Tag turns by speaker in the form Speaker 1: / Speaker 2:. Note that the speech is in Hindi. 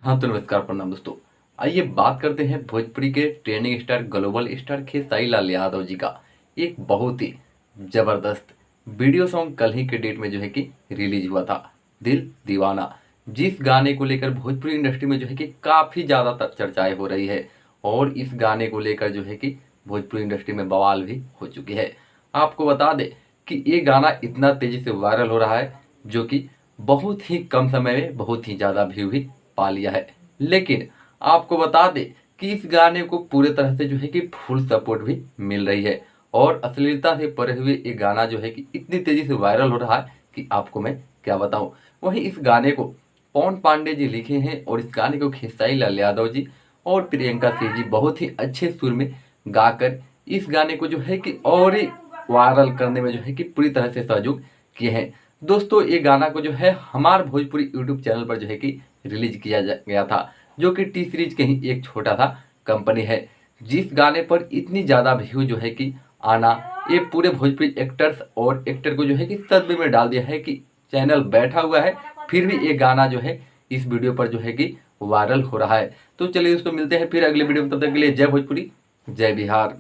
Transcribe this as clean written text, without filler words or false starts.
Speaker 1: हाँ तो नमस्कार प्रणाम दोस्तों। आइए बात करते हैं भोजपुरी के trending star global star Khesari Lal Yadav ji का एक बहुत ही जबरदस्त वीडियो सॉन्ग कल ही के डेट में जो है कि रिलीज हुआ था, दिल दीवाना। जिस गाने को लेकर भोजपुरी इंडस्ट्री में जो है कि काफ़ी ज़्यादा चर्चाएं हो रही है और इस गाने को लेकर जो है कि भोजपुरी इंडस्ट्री में बवाल भी हो चुकी है। आपको बता दें कि ये गाना इतना तेज़ी से वायरल हो रहा है जो कि बहुत ही कम समय में बहुत ही ज़्यादा व्यू भी पा लिया है। लेकिन आपको बता दें कि इस गाने को पूरे तरह से जो है कि फुल सपोर्ट भी मिल रही है और अश्लीलता से परे हुए ये गाना जो है कि इतनी तेजी से वायरल हो रहा है कि आपको मैं क्या बताऊं। वहीं इस गाने को पवन पांडे जी लिखे हैं और इस गाने को खेसारी लाल यादव जी और प्रियंका सिंह जी बहुत ही अच्छे सुर में गाकर इस गाने को जो है कि और ही वायरल करने में जो है कि पूरी तरह से सहयोग किए हैं। दोस्तों ये गाना को जो है हमार भोजपुरी यूट्यूब चैनल पर जो है कि रिलीज किया गया था, जो कि टी सीरीज के ही एक छोटा सा कंपनी है। जिस गाने पर इतनी ज़्यादा व्यू जो है कि आना, ये पूरे भोजपुरी एक्टर्स और एक्टर को जो है कि सदमे में डाल दिया है कि चैनल बैठा हुआ है फिर भी ये गाना जो है इस वीडियो पर जो है कि वायरल हो रहा है। तो चलिए दोस्तों मिलते हैं फिर अगले वीडियो में, तब तक के लिए जय भोजपुरी जय बिहार।